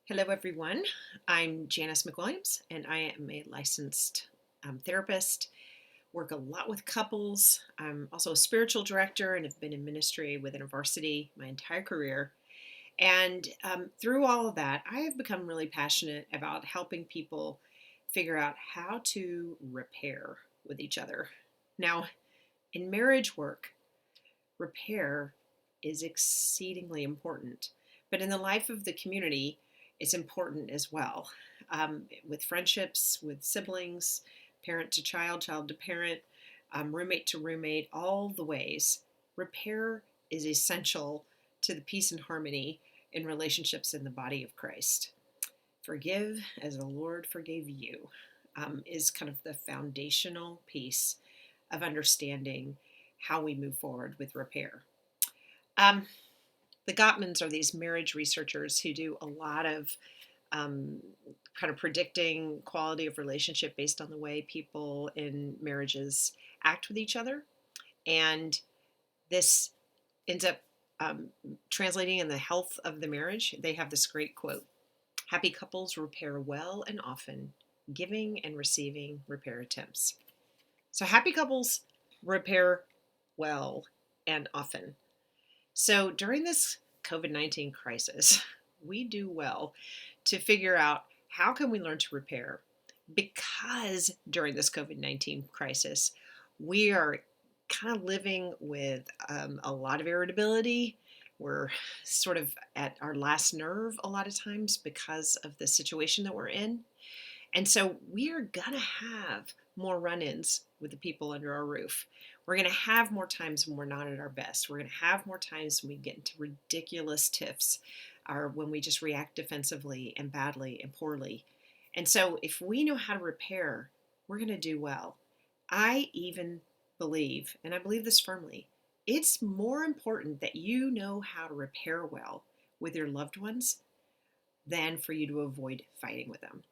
Hello, everyone. I'm Janice McWilliams, and I am a licensed therapist. Work a lot with couples. I'm also a spiritual director and have been in ministry within a varsity my entire career. And through all of that, I have become really passionate about helping people figure out how to repair with each other. Now, in marriage work, repair is exceedingly important. But in the life of the community, it's important as well. With friendships, with siblings, parent to child to parent, roommate to roommate, all the ways, repair is essential to the peace and harmony in relationships in the body of Christ. Forgive as the Lord forgave you is kind of the foundational piece of understanding how we move forward with repair. Um, the Gottmans are these marriage researchers who do a lot of um, kind of predicting quality of relationship based on the way people in marriages act with each other. And this ends up um, translating in the health of the marriage. They have this great quote: happy couples repair well and often, giving and receiving repair attempts. So, happy couples repair well and often. So during this COVID-19 crisis, we do well to figure out how can we learn to repair, because during this COVID-19 crisis, we are kind of living with a lot of irritability. We're sort of at our last nerve a lot of times because of the situation that we're in. And so we are going to have more run ins with the people under our roof. We're going to have more times when we're not at our best. We're going to have more times when we get into ridiculous tiffs or when we just react defensively and badly and poorly. And so if we know how to repair, we're going to do well. I even believe, and I believe this firmly, it's more important that you know how to repair well with your loved ones than for you to avoid fighting with them.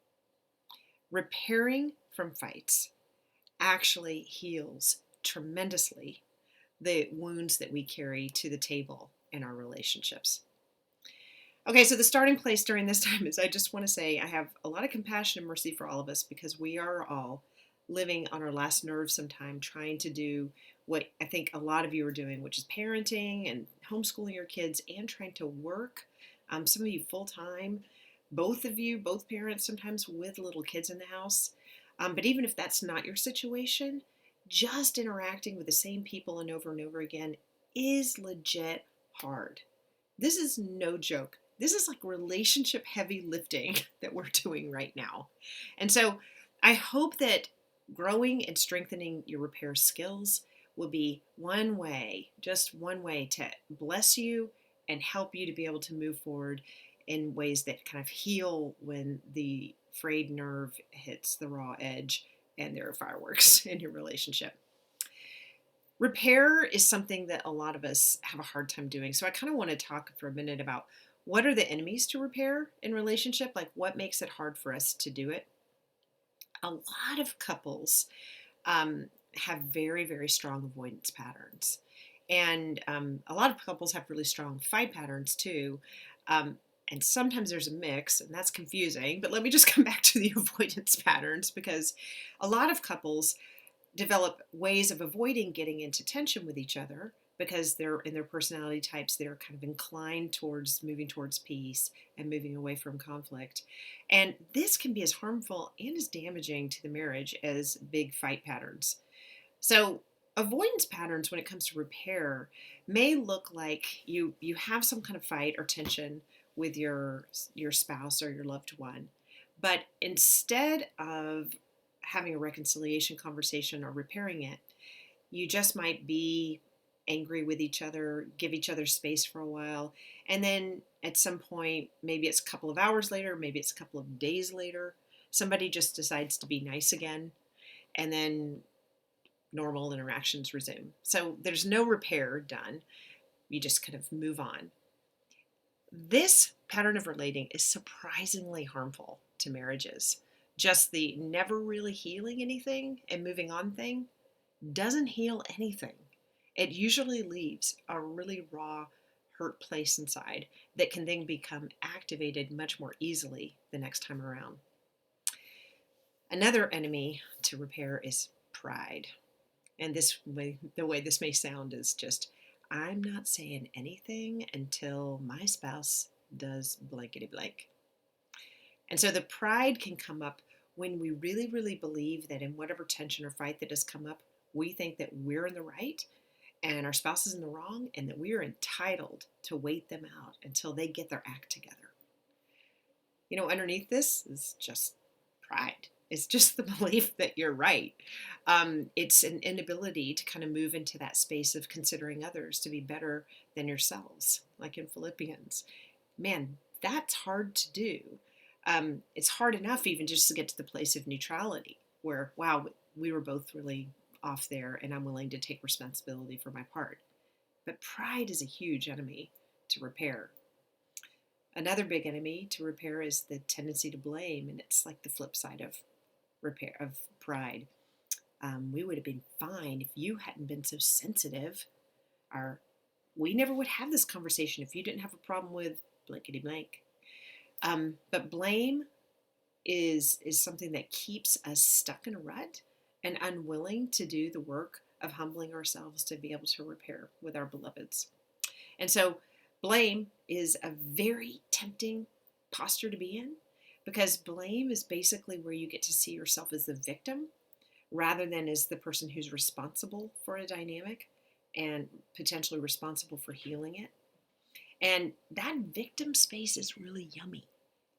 Repairing from fights actually heals tremendously the wounds that we carry to the table in our relationships. Okay, so the starting place during this time is I just want to say I have a lot of compassion and mercy for all of us because we are all living on our last nerve sometime trying to do what I think a lot of you are doing, which is parenting and homeschooling your kids and trying to work. Some of you full time, both of you, both parents, sometimes with little kids in the house. But even if that's not your situation, just interacting with the same people and over again is legit hard. This is no joke. This is like relationship heavy lifting that we're doing right now. And so I hope that growing and strengthening your repair skills will be one way, just one way to bless you and help you to be able to move forward in ways that kind of heal when the frayed nerve hits the raw edge and there are fireworks in your relationship. Repair is something that a lot of us have a hard time doing. So I kind of want to talk for a minute about what are the enemies to repair in relationship, like what makes it hard for us to do it. A lot of couples have very strong avoidance patterns. And a lot of couples have really strong fight patterns too. And sometimes there's a mix, and that's confusing. But let me just come back to the avoidance patterns because a lot of couples develop ways of avoiding getting into tension with each other because they're in their personality types, they're kind of inclined towards moving towards peace and moving away from conflict. And this can be as harmful and as damaging to the marriage as big fight patterns. So avoidance patterns when it comes to repair may look like you have some kind of fight or tension with your spouse or your loved one, but instead of having a reconciliation conversation or repairing it, you just might be angry with each other, give each other space for a while, and then at some point, maybe it's a couple of hours later, maybe it's a couple of days later, somebody just decides to be nice again, and then normal interactions resume. So there's no repair done. You just kind of move on. This pattern of relating is surprisingly harmful to marriages. Just the never really healing anything and moving on thing doesn't heal anything. It usually leaves a really raw, hurt place inside that can then become activated much more easily the next time around. Another enemy to repair is pride. And the way this may sound is just, I'm not saying anything until my spouse does blankety blank. And so the pride can come up when we really, really believe that in whatever tension or fight that has come up, we think that we're in the right and our spouse is in the wrong, and that we are entitled to wait them out until they get their act together. Underneath this is just pride. It's just the belief that you're right. It's an inability to kind of move into that space of considering others to be better than yourselves, like in Philippians. Man, that's hard to do. It's hard enough even just to get to the place of neutrality where, wow, we were both really off there and I'm willing to take responsibility for my part. But pride is a huge enemy to repair. Another big enemy to repair is the tendency to blame, and it's like the flip side of pride. We would have been fine if you hadn't been so sensitive, or we never would have this conversation if you didn't have a problem with blankety blank. But blame is something that keeps us stuck in a rut and unwilling to do the work of humbling ourselves to be able to repair with our beloveds. And so blame is a very tempting posture to be in, because blame is basically where you get to see yourself as the victim rather than as the person who's responsible for a dynamic and potentially responsible for healing it. And that victim space is really yummy.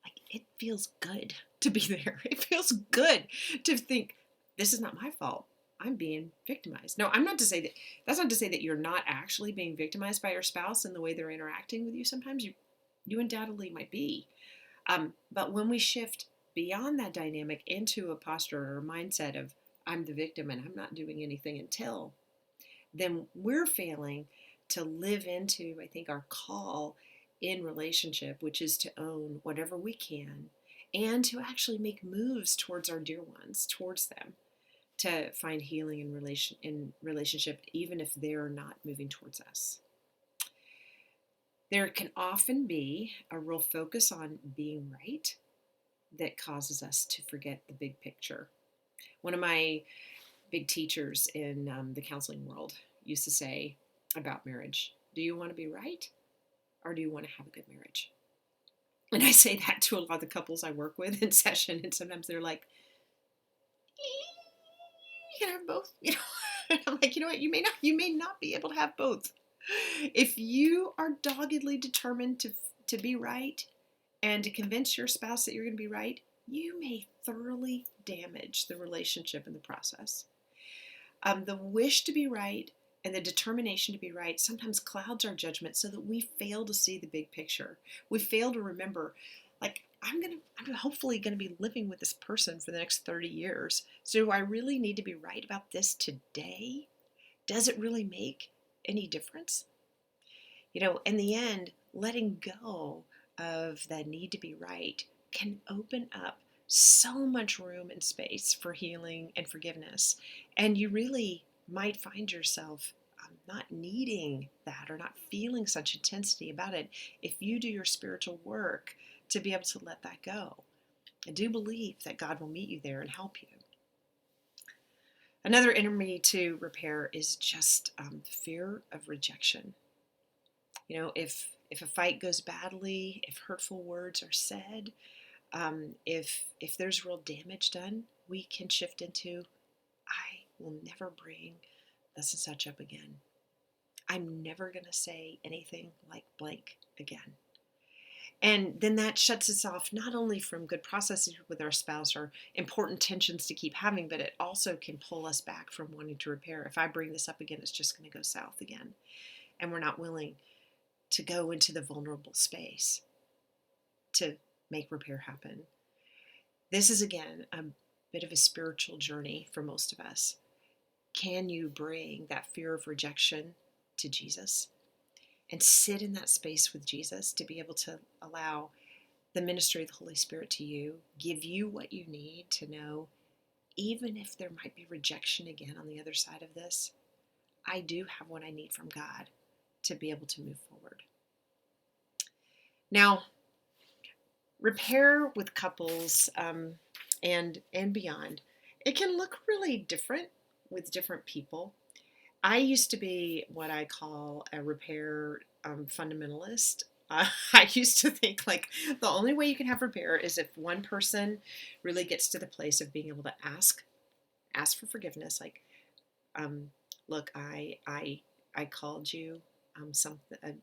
Like, it feels good to be there. It feels good to think, this is not my fault. I'm being victimized. No, that's not to say that you're not actually being victimized by your spouse in the way they're interacting with you. Sometimes you undoubtedly might be. But when we shift beyond that dynamic into a posture or a mindset of, I'm the victim and I'm not doing anything until, then we're failing to live into, I think, our call in relationship, which is to own whatever we can and to actually make moves towards our dear ones, towards them, to find healing in relationship, even if they're not moving towards us. There can often be a real focus on being right that causes us to forget the big picture. One of my big teachers in the counseling world used to say about marriage, do you want to be right or do you want to have a good marriage? And I say that to a lot of the couples I work with in session, and sometimes they're like, you can have both, And I'm like, you know what, you may not be able to have both. If you are doggedly determined to be right and to convince your spouse that you're going to be right, you may thoroughly damage the relationship in the process. The wish to be right and the determination to be right sometimes clouds our judgment so that we fail to see the big picture. We fail to remember, like, I'm hopefully going to be living with this person for the next 30 years. So do I really need to be right about this today? Does it really make any difference? In the end, letting go of the need to be right can open up so much room and space for healing and forgiveness. And you really might find yourself not needing that or not feeling such intensity about it if you do your spiritual work to be able to let that go. I do believe that God will meet you there and help you. Another enemy to repair is just fear of rejection. If a fight goes badly, if hurtful words are said, if there's real damage done, we can shift into, I will never bring this and such up again. I'm never going to say anything like blank again. And then that shuts us off not only from good processes with our spouse or important tensions to keep having, but it also can pull us back from wanting to repair. If I bring this up again, it's just going to go south again. And we're not willing to go into the vulnerable space to make repair happen. This is, again, a bit of a spiritual journey for most of us. Can you bring that fear of rejection to Jesus and sit in that space with Jesus to be able to allow the ministry of the Holy Spirit to you, give you what you need to know, even if there might be rejection again on the other side of this, I do have what I need from God to be able to move forward. Now, repair with couples and beyond, it can look really different with different people. I used to be what I call a repair fundamentalist. I used to think like the only way you can have repair is if one person really gets to the place of being able to ask for forgiveness. Like, um, look, I called you something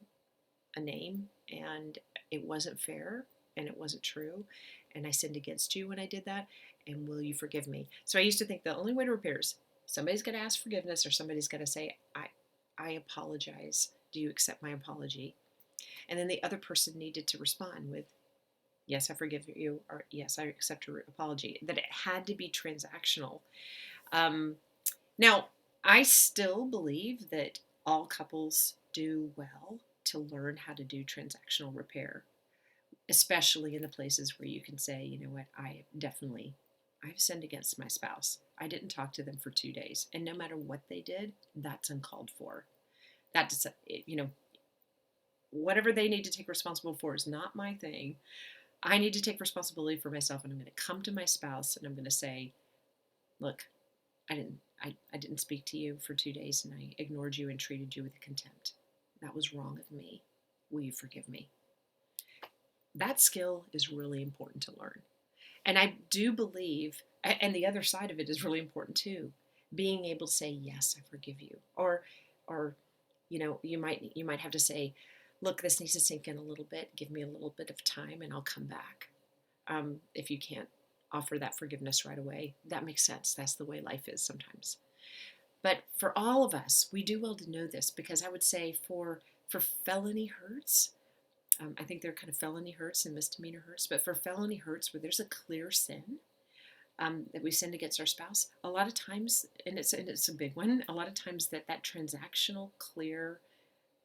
a name, and it wasn't fair, and it wasn't true, and I sinned against you when I did that, and will you forgive me? So I used to think the only way to repair is somebody's got to ask forgiveness, or somebody's got to say, I apologize. Do you accept my apology? And then the other person needed to respond with, yes, I forgive you, or yes, I accept your apology. That it had to be transactional. Um, Now, I still believe that all couples do well to learn how to do transactional repair, especially in the places where you can say, you know what, I've sinned against my spouse. I didn't talk to them for 2 days. And no matter what they did, that's uncalled for. That's, whatever they need to take responsibility for is not my thing. I need to take responsibility for myself, and I'm going to come to my spouse and I'm going to say, look, I didn't speak to you for 2 days, and I ignored you and treated you with contempt. That was wrong of me. Will you forgive me? That skill is really important to learn. And I do believe, and the other side of it is really important too, being able to say, yes, I forgive you. Or, you might have to say, look, this needs to sink in a little bit. Give me a little bit of time and I'll come back. If you can't offer that forgiveness right away, that makes sense. That's the way life is sometimes. But for all of us, we do well to know this, because I would say for felony hurts, I think there are kind of felony hurts and misdemeanor hurts, but for felony hurts where there's a clear sin, that we sinned against our spouse, a lot of times, and it's a big one, a lot of times that transactional, clear,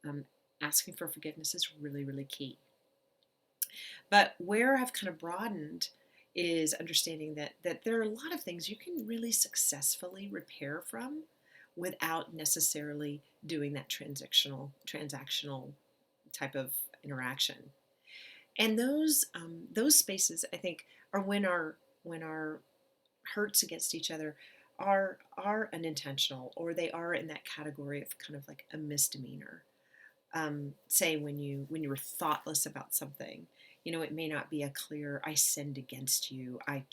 um, asking for forgiveness is really, really key. But where I've kind of broadened is understanding that there are a lot of things you can really successfully repair from without necessarily doing that transactional type of interaction. And those spaces, I think, are when our hurts against each other are unintentional, or they are in that category of kind of like a misdemeanor. Say when you were thoughtless about something, it may not be a clear I sinned against you, I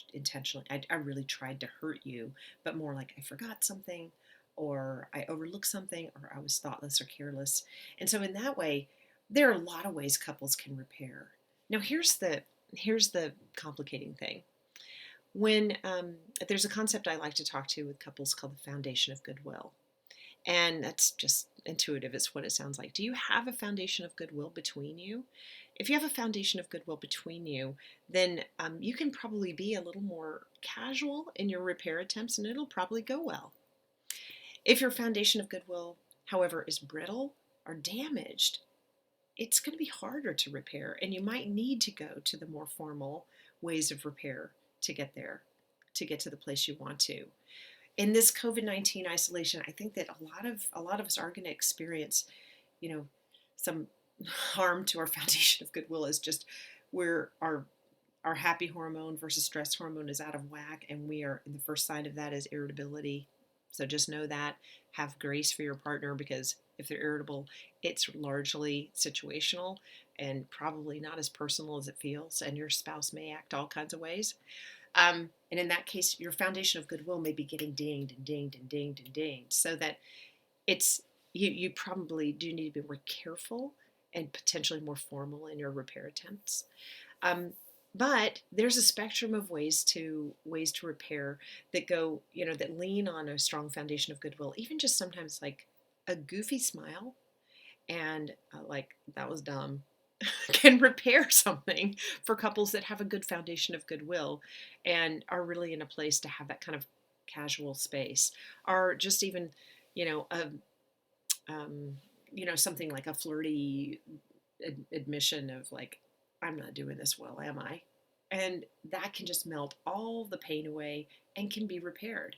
really tried to hurt you, but more like I forgot something, or I overlooked something, or I was thoughtless or careless. And so in that way, there are a lot of ways couples can repair. Now here's the complicating thing. When there's a concept I like to talk to with couples called the foundation of goodwill. And that's just intuitive. It's what it sounds like. Do you have a foundation of goodwill between you? If you have a foundation of goodwill between you, then you can probably be a little more casual in your repair attempts, and it'll probably go well. If your foundation of goodwill, however, is brittle or damaged, it's going to be harder to repair, and you might need to go to the more formal ways of repair to get there, to get to the place you want to. In this COVID-19 isolation, I think that a lot of us are going to experience, some harm to our foundation of goodwill, is just where our happy hormone versus stress hormone is out of whack, and and the first sign of that is irritability. So just know that. Have grace for your partner, because if they're irritable, it's largely situational and probably not as personal as it feels, and your spouse may act all kinds of ways. And in that case, your foundation of goodwill may be getting dinged and dinged and dinged and dinged, so that it's you probably do need to be more careful and potentially more formal in your repair attempts. Um, but there's a spectrum of ways to repair that go, that lean on a strong foundation of goodwill. Even just sometimes like a goofy smile and like that was dumb can repair something for couples that have a good foundation of goodwill and are really in a place to have that kind of casual space, or just even, you know, a, something like a flirty admission of like, I'm not doing this well, am I? And that can just melt all the pain away and can be repaired.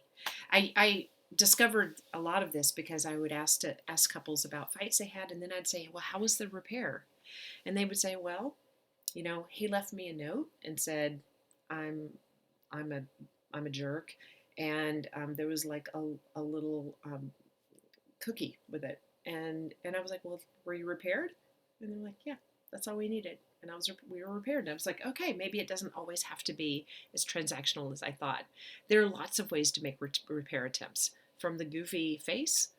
I discovered a lot of this because I would ask couples about fights they had, and then I'd say, well, how was the repair? And they would say, well, He left me a note and said, I'm I'm a I'm a jerk, and there was like a little cookie with it, and I was like, well, were you repaired? And they're like, yeah, that's all we needed, and we were repaired. And I was like, okay, maybe it doesn't always have to be as transactional as I thought. There are lots of ways to make repair attempts, from the goofy face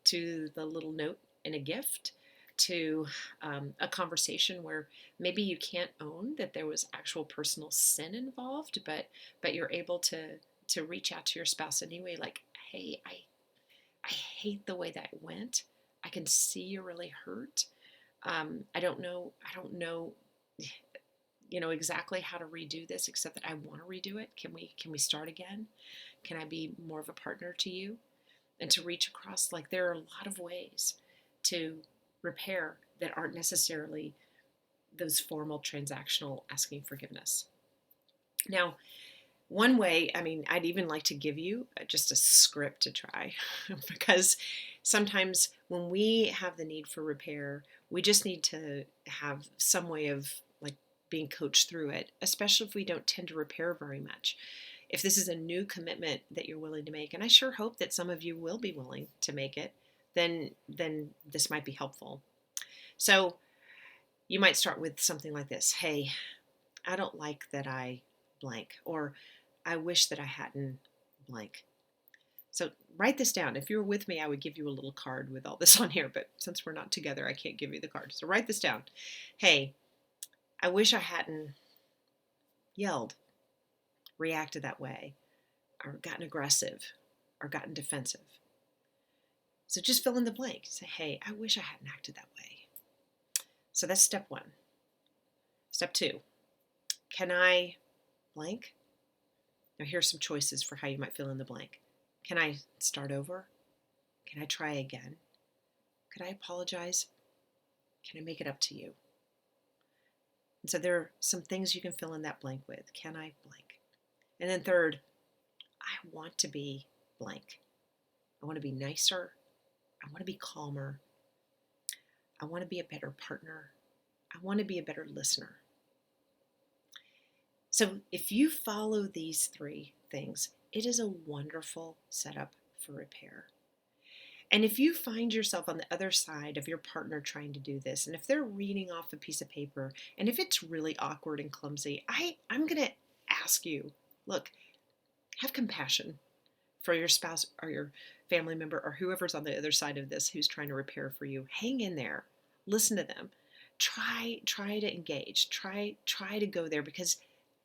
to the little note in a gift to a conversation where maybe you can't own that there was actual personal sin involved, but you're able to reach out to your spouse anyway, like, hey, I hate the way that went. I can see you're really hurt. I don't know exactly how to redo this, except that I want to redo it. Can we start again? Can I be more of a partner to you? And to reach across, like, there are a lot of ways to repair that aren't necessarily those formal transactional asking forgiveness. Now, one way, I mean, I'd even like to give you just a script to try because sometimes when we have the need for repair, we just need to have some way of like being coached through it, especially if we don't tend to repair very much. If this is a new commitment that you're willing to make, and I sure hope that some of you will be willing to make it, then this might be helpful. So you might start with something like this. Hey, I don't like that I blank, or I wish that I hadn't blank. So write this down. If you were with me, I would give you a little card with all this on here, but since we're not together, I can't give you the card. So write this down. Hey, I wish I hadn't yelled, reacted that way, or gotten aggressive, or gotten defensive. So just fill in the blank. Say, hey, I wish I hadn't acted that way. So that's step one. Step two, can I blank? Now here's some choices for how you might fill in the blank. Can I start over? Can I try again? Could I apologize? Can I make it up to you? And so there are some things you can fill in that blank with. Can I blank? And then third, I want to be blank. I want to be nicer. I want to be calmer. I want to be a better partner. I want to be a better listener. So if you follow these three things, it is a wonderful setup for repair. And if you find yourself on the other side of your partner trying to do this, and if they're reading off a piece of paper, and if it's really awkward and clumsy, I'm going to ask you, look, have compassion for your spouse or your family member or whoever's on the other side of this who's trying to repair for you. Hang in there. Listen to them. Try to engage. Try to go there, because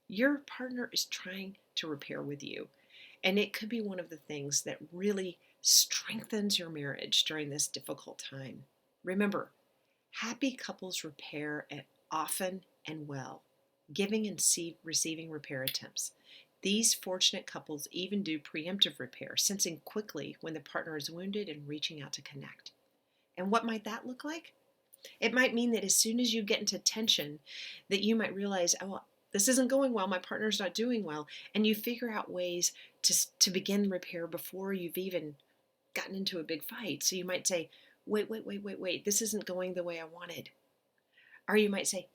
your partner is trying to repair with you. And it could be one of the things that really strengthens your marriage during this difficult time. Remember, happy couples repair often and well, giving and receiving repair attempts. These fortunate couples even do preemptive repair, sensing quickly when the partner is wounded and reaching out to connect. And what might that look like? It might mean that as soon as you get into tension, that you might realize, oh, this isn't going well, my partner's not doing well, and you figure out ways to begin repair before you've even gotten into a big fight. So you might say, wait, this isn't going the way I wanted. Or you might say,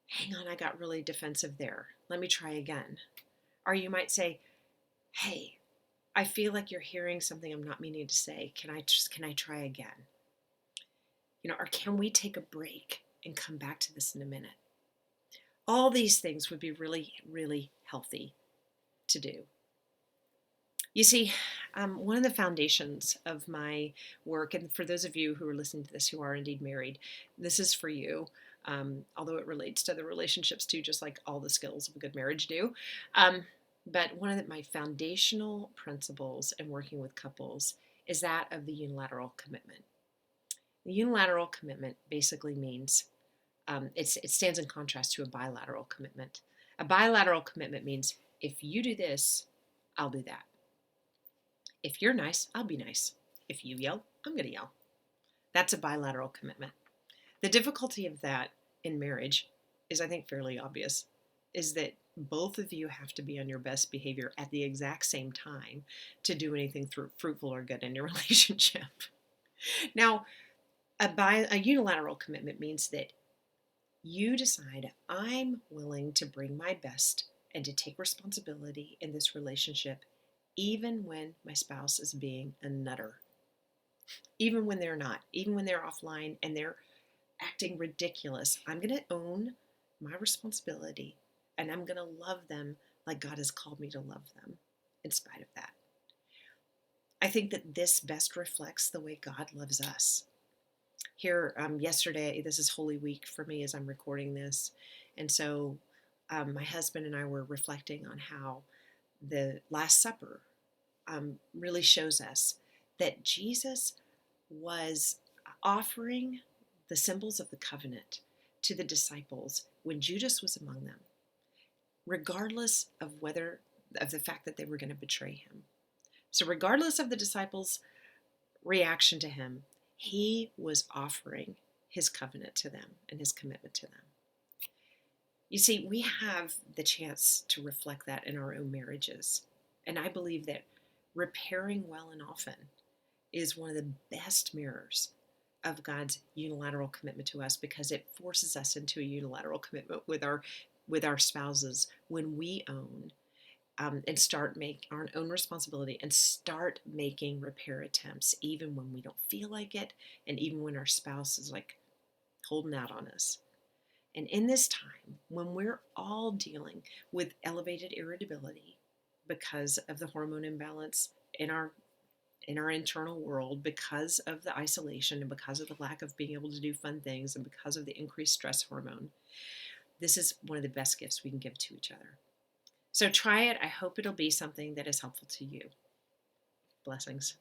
hang on, I got really defensive there. Let me try again. Or you might say, hey, I feel like you're hearing something I'm not meaning to say. Can I try again? Or can we take a break and come back to this in a minute? All these things would be really, really healthy to do. You see, one of the foundations of my work, and for those of you who are listening to this who are indeed married, this is for you, although it relates to the relationships too, just like all the skills of a good marriage do. But one of my foundational principles in working with couples is that of the unilateral commitment. The unilateral commitment basically means it stands in contrast to a bilateral commitment. A bilateral commitment means if you do this, I'll do that. If you're nice, I'll be nice. If you yell, I'm going to yell. That's a bilateral commitment. The difficulty of that in marriage is, I think, fairly obvious, is that both of you have to be on your best behavior at the exact same time to do anything fruitful or good in your relationship. Now, a unilateral commitment means that You decide, I'm willing to bring my best and to take responsibility in this relationship, even when my spouse is being a nutter, even when they're not, even when they're offline and they're acting ridiculous. I'm going to own my responsibility and I'm going to love them like God has called me to love them in spite of that. I think that this best reflects the way God loves us. Here, yesterday, this is Holy Week for me as I'm recording this. And so my husband and I were reflecting on how the Last Supper really shows us that Jesus was offering the symbols of the covenant to the disciples when Judas was among them, regardless of the fact that they were going to betray him. So regardless of the disciples' reaction to him, he was offering his covenant to them and his commitment to them. You see, we have the chance to reflect that in our own marriages. And I believe that repairing well and often is one of the best mirrors of God's unilateral commitment to us, because it forces us into a unilateral commitment with our spouses when we own and start make our own responsibility and start making repair attempts, even when we don't feel like it, and even when our spouse is like holding out on us. And in this time, when we're all dealing with elevated irritability because of the hormone imbalance in our internal world, because of the isolation and because of the lack of being able to do fun things and because of the increased stress hormone, this is one of the best gifts we can give to each other. So try it. I hope it'll be something that is helpful to you. Blessings.